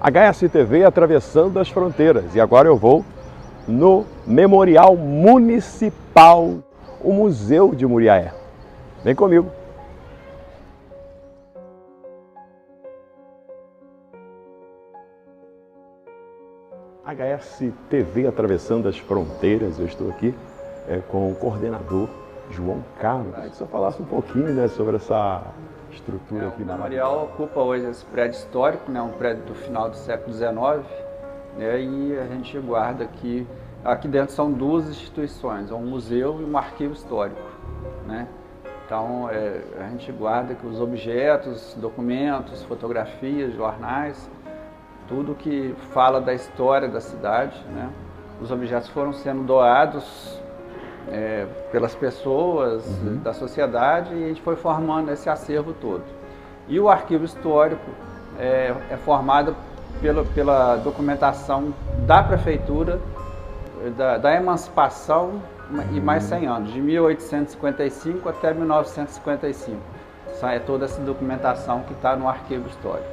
HSTV atravessando as fronteiras. E agora eu vou no Memorial Municipal, o Museu de Muriaé. Vem comigo. HSTV atravessando as fronteiras. Eu estou aqui com o coordenador João Carlos. Se você falasse um pouquinho, né, sobre essa estrutura aqui. O memorial ocupa hoje esse prédio histórico, né, um prédio do final do século XIX, né, e a gente guarda aqui dentro são duas instituições, um museu e um arquivo histórico, né? Então a gente guarda aqui os objetos, documentos, fotografias, jornais, tudo que fala da história da cidade, né? Os objetos foram sendo doados pelas pessoas da sociedade e a gente foi formando esse acervo todo. E o arquivo histórico é formado pela documentação da prefeitura, da emancipação e mais 100 anos, de 1855 até 1955. É toda essa documentação que está no arquivo histórico.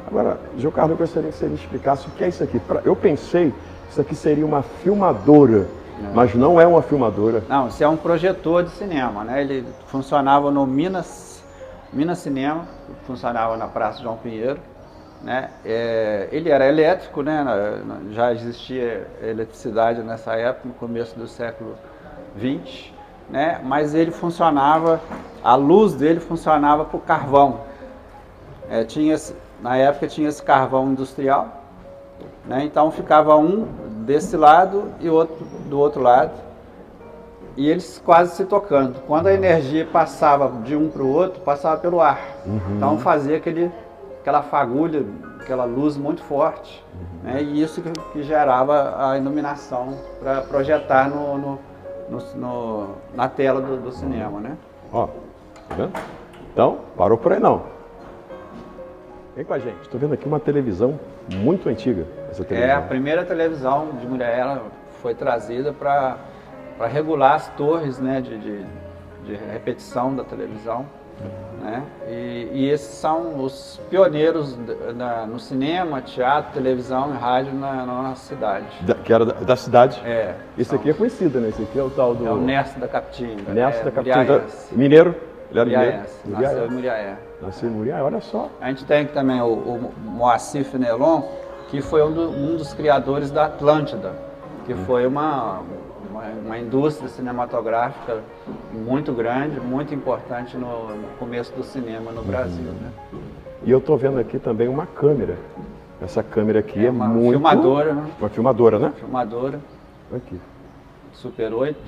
Agora, João Carlos, eu gostaria que você me explicasse o que é isso aqui. Eu pensei que isso aqui seria uma filmadora, mas não é uma filmadora. Não, isso é um projetor de cinema, né? Ele funcionava no Minas Cinema, funcionava na Praça João Pinheiro, né? Ele era elétrico, né? Já existia eletricidade nessa época, no começo do século XX, né? Mas ele funcionava, a luz dele funcionava por carvão. Na época tinha esse carvão industrial, né? Então ficava um desse lado e outro do outro lado, e eles quase se tocando. Quando a energia passava de um para o outro, passava pelo ar. Então fazia aquela fagulha, aquela luz muito forte, né? E isso que gerava a iluminação para projetar na tela do cinema, né? Ó, tá vendo? Então, parou por aí não. Vem com a gente. Estou vendo aqui uma televisão muito antiga. Essa televisão. A primeira televisão de Muriaé, ela foi trazida para regular as torres, né, de repetição da televisão. Né? E esses são os pioneiros no cinema, teatro, televisão e rádio na nossa cidade. Que era da cidade? Esse são... aqui é conhecido, né? Esse aqui é o tal do... É o Nerso da Capitinga. Nerso da Capitinga. Mineiro? Ele era mineiro? Nasceu em Muriaé. Nasceu em Muriaé, olha só. A gente tem aqui também o Moacir Fenelon, que foi um dos criadores da Atlântida, que foi uma indústria cinematográfica muito grande, muito importante no começo do cinema no Brasil. Né? E eu estou vendo aqui também uma câmera. Essa câmera aqui é uma muito... filmadora, né? Uma filmadora, né? Filmadora. Aqui. Super 8.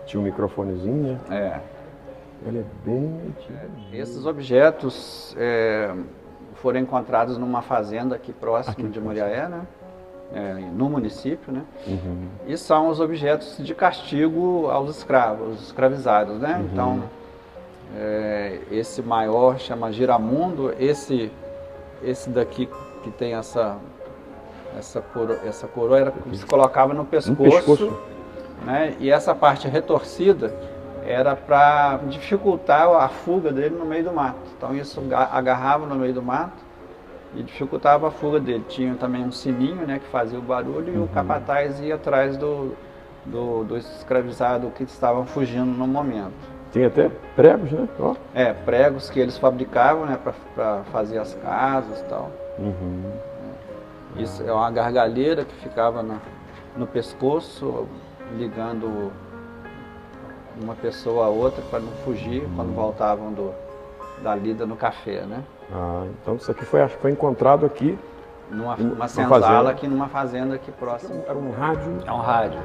Tinha um microfonezinho, né? Ele é bem antigo. Esses objetos foram encontrados numa fazenda aqui próximo de Muriaé, né? No município, né? E são os objetos de castigo aos escravos, escravizados, né? Então, esse maior chama giramundo, esse daqui que tem essa coroa era que se colocava no pescoço. Né? E essa parte retorcida era para dificultar a fuga dele no meio do mato. Então isso agarrava no meio do mato e dificultava a fuga dele. Tinha também um sininho, né, que fazia o barulho, e o capataz ia atrás do escravizado que estavam fugindo no momento. Tem até pregos, né? Ó. Pregos que eles fabricavam, né, para fazer as casas e tal. Isso é uma gargalheira que ficava no pescoço, ligando uma pessoa a outra para não fugir quando voltavam da lida no café, né? Então isso aqui foi encontrado aqui numa senzala aqui numa fazenda aqui próximo. Era um rádio? É um rádio.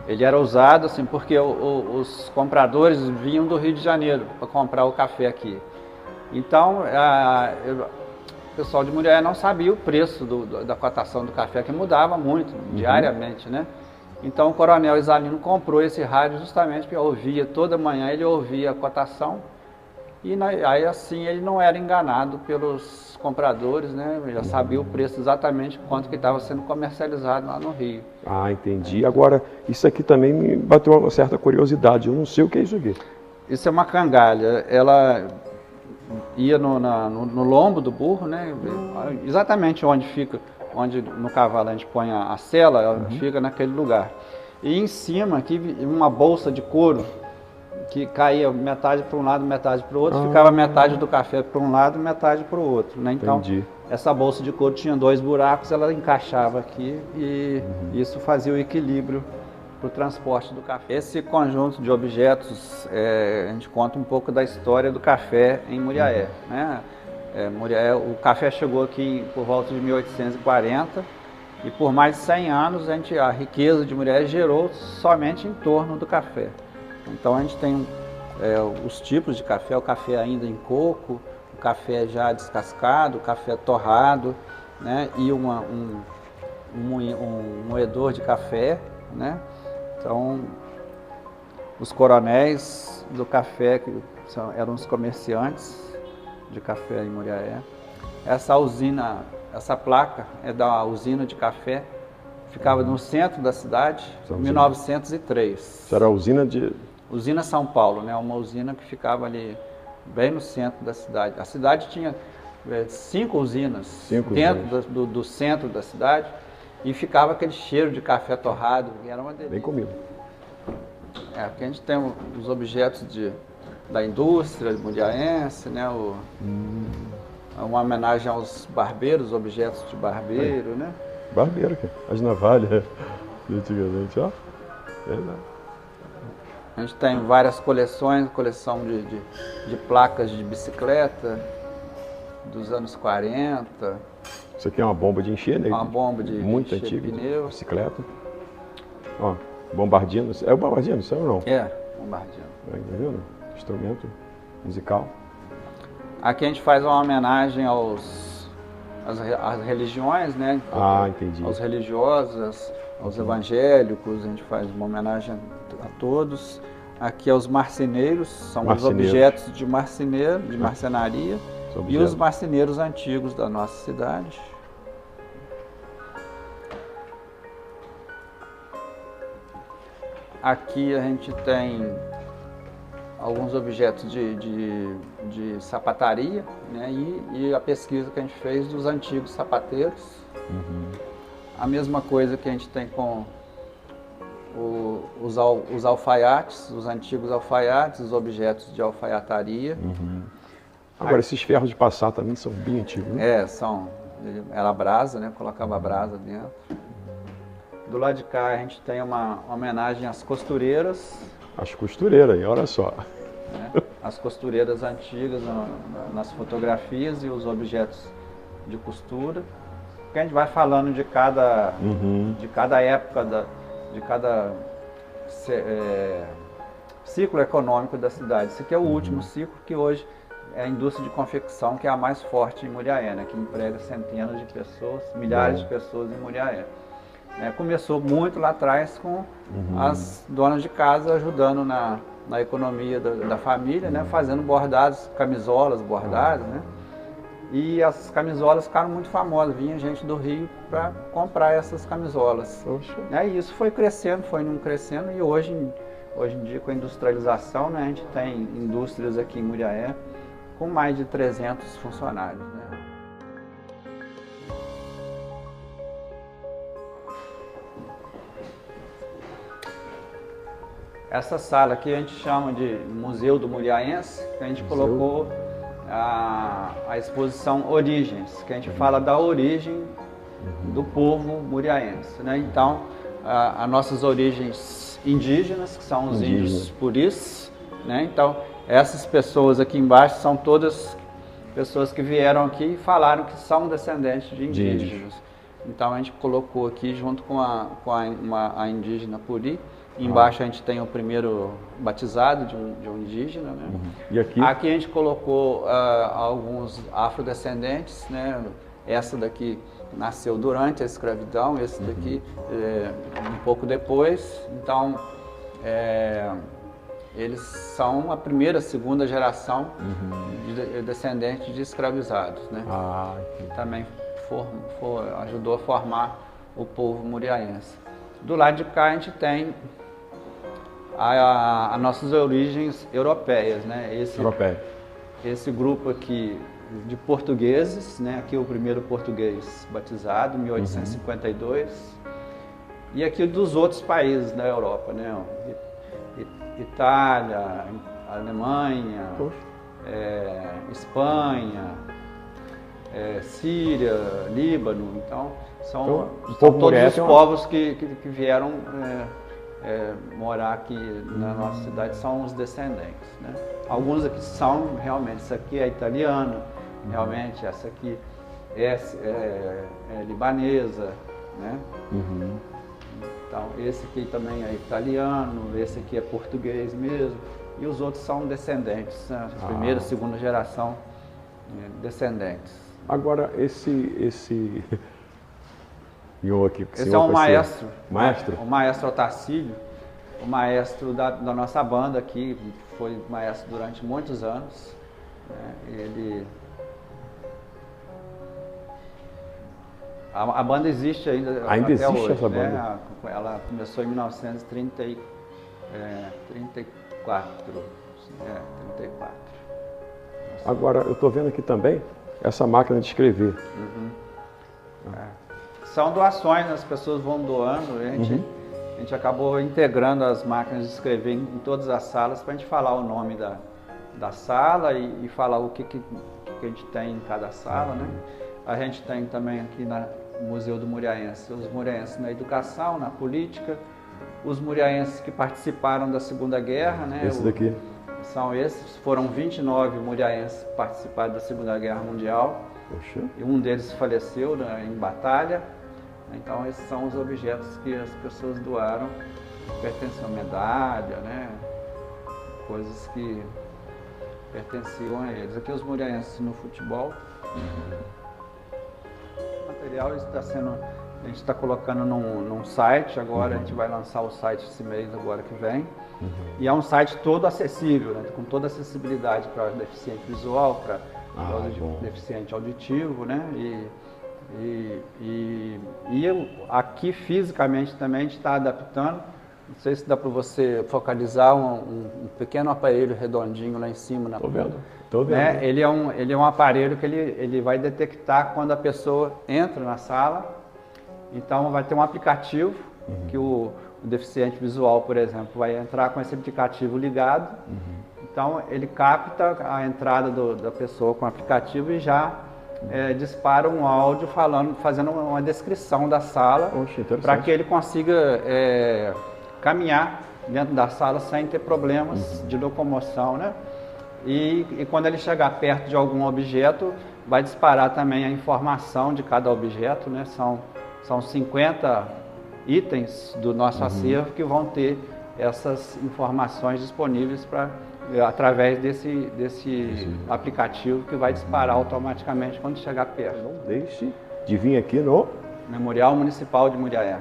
Ele era usado assim porque os compradores vinham do Rio de Janeiro para comprar o café aqui. Então o pessoal de Muriaé não sabia o preço da cotação do café, que mudava muito diariamente, né? Então o coronel Isalino comprou esse rádio justamente porque ouvia toda manhã, ele ouvia a cotação e aí assim ele não era enganado pelos compradores, né? Ele já sabia o preço exatamente quanto que estava sendo comercializado lá no Rio. Entendi. Agora, isso aqui também me bateu uma certa curiosidade, eu não sei o que é isso aqui. Isso é uma cangalha, ela ia no lombo do burro, né? Exatamente onde fica, onde no cavalo a gente põe a sela, ela fica naquele lugar. E em cima aqui uma bolsa de couro que caía metade para um lado, metade para o outro, ficava metade do café para um lado e metade para o outro, né? Então, essa bolsa de couro tinha 2 buracos, ela encaixava aqui e isso fazia o equilíbrio para o transporte do café. Esse conjunto de objetos, a gente conta um pouco da história do café em Muriaé, né? Muriaé, o café chegou aqui por volta de 1840 e por mais de 100 anos a riqueza de Muriaé gerou somente em torno do café. Então a gente tem os tipos de café, o café ainda em coco, o café já descascado, o café torrado, né? E um moedor de café, né? Então, os coronéis do café, que eram os comerciantes de café em Muriaé. Essa usina, essa placa é da usina de café, ficava no centro da cidade, em 1903. Isso era a usina de... Usina São Paulo, né? Uma usina que ficava ali bem no centro da cidade. A cidade tinha 5 usinas dentro do centro da cidade. E ficava aquele cheiro de café torrado, que era uma delícia. Bem comido. Aqui a gente tem os objetos da indústria muriaense, né? Uma homenagem aos barbeiros, objetos de barbeiro, né? Barbeiro aqui, as navalhas de antigamente, ó. A gente tem várias coleções, coleção de placas de bicicleta dos anos 40. Isso aqui é uma bomba de encher, né? Uma bomba de muito encher antiga, pneu. Bicicleta. Ó, bombardino. É o bombardino, isso é ou não? É, bombardino. Tá vendo? Instrumento musical. Aqui a gente faz uma homenagem às religiões, né? Entendi. Aos religiosos, aos evangélicos, a gente faz uma homenagem a todos. Aqui aos marceneiros, são os objetos de marceneiro, de marcenaria. E os marceneiros antigos da nossa cidade. Aqui a gente tem alguns objetos de sapataria, né? E a pesquisa que a gente fez dos antigos sapateiros. A mesma coisa que a gente tem com os alfaiates, os antigos alfaiates, os objetos de alfaiataria. Agora, esses ferros de passar também são bem antigos, né? Era brasa, né? Colocava brasa dentro. Do lado de cá a gente tem uma homenagem às costureiras. As costureiras, olha só. Né? As costureiras antigas nas fotografias e os objetos de costura. Que a gente vai falando de cada época, de cada ciclo econômico da cidade. Esse aqui é o último ciclo, que hoje é a indústria de confecção, que é a mais forte em Muriaé, né? Que emprega centenas de pessoas, milhares de pessoas em Muriaé. Começou muito lá atrás com as donas de casa ajudando na economia da família, né? Fazendo bordados, camisolas bordadas, né? E as camisolas ficaram muito famosas, vinha gente do Rio para comprar essas camisolas. E isso foi crescendo, e hoje em dia com a industrialização, né? A gente tem indústrias aqui em Muriaé com mais de 300 funcionários, né? Essa sala aqui a gente chama de Museu do Muriaense, que a gente colocou a exposição Origens, que a gente fala da origem do povo muriaense, né? Então, as nossas origens indígenas, que são os índios puris, né? Então, essas pessoas aqui embaixo são todas pessoas que vieram aqui e falaram que são descendentes de indígenas. Então a gente colocou aqui junto com a indígena Puri. Embaixo a gente tem o primeiro batizado de um indígena, né? E aqui a gente colocou alguns afrodescendentes, né? Essa daqui nasceu durante a escravidão, esse daqui um pouco depois. Então eles são a primeira, segunda geração de descendentes de escravizados, né? Que também ajudou a formar o povo muriaense. Do lado de cá a gente tem as nossas origens europeias, né? esse grupo aqui de portugueses, né? Aqui o primeiro português batizado, 1852. E aqui dos outros países da Europa, né? Itália, Alemanha, Espanha, Síria, Líbano. Então, são todos os povos que vieram morar aqui na nossa cidade, são os descendentes, né? Alguns aqui são realmente, essa aqui é italiana, realmente, essa aqui é libanesa, né? Então, esse aqui também é italiano, esse aqui é português mesmo, e os outros são descendentes, né? Primeira, segunda geração descendentes. Agora, esse senhor aqui, esse é um maestro. Maestro? O maestro Otacílio, o maestro da nossa banda aqui, foi maestro durante muitos anos, né? A banda existe ainda até existe hoje, essa banda? Né? Ela começou em 1934. Agora, eu estou vendo aqui também essa máquina de escrever. São doações, as pessoas vão doando, a gente acabou integrando as máquinas de escrever em todas as salas para a gente falar o nome da sala e falar o que a gente tem em cada sala, né? A gente tem também aqui no Museu do Muriaense, os muriaenses na educação, na política, os muriaenses que participaram da Segunda Guerra, né? Esse daqui? São esses, foram 29 muriaenses que participaram da Segunda Guerra Mundial. Poxa. E um deles faleceu, né, em batalha. Então esses são os objetos que as pessoas doaram, pertenciam a medalha, né? Coisas que pertenciam a eles. Aqui os muriaenses no futebol. O material está sendo, a gente está colocando num site agora, a gente vai lançar o site esse mês agora que vem. E é um site todo acessível, né? Com toda a acessibilidade para deficiente visual, para deficiente auditivo, né? E aqui fisicamente também a gente está adaptando. Não sei se dá para você focalizar um pequeno aparelho redondinho lá em cima. Estou vendo. Né? Ele é um aparelho que ele vai detectar quando a pessoa entra na sala. Então vai ter um aplicativo que o deficiente visual, por exemplo, vai entrar com esse aplicativo ligado. Então ele capta a entrada da pessoa com o aplicativo e já dispara um áudio fazendo uma descrição da sala, para que ele consiga caminhar dentro da sala sem ter problemas de locomoção, né? E quando ele chegar perto de algum objeto, vai disparar também a informação de cada objeto, né? São 50 itens do nosso acervo que vão ter essas informações disponíveis através desse aplicativo que vai disparar automaticamente quando chegar perto. Não deixe de vir aqui no Memorial Municipal de Muriaé.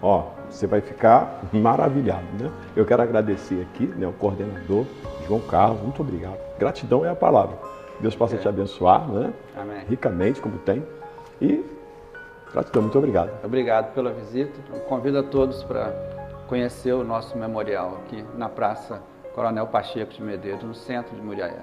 Ó, você vai ficar maravilhado, né? Eu quero agradecer aqui, né, o coordenador João Carlos, muito obrigado. Gratidão é a palavra. Deus possa te abençoar, né? Amém. Ricamente, como tem. E gratidão, muito obrigado. Obrigado pela visita. Eu convido a todos para conhecer o nosso memorial aqui na Praça Coronel Pacheco de Medeiros, no centro de Muriaé.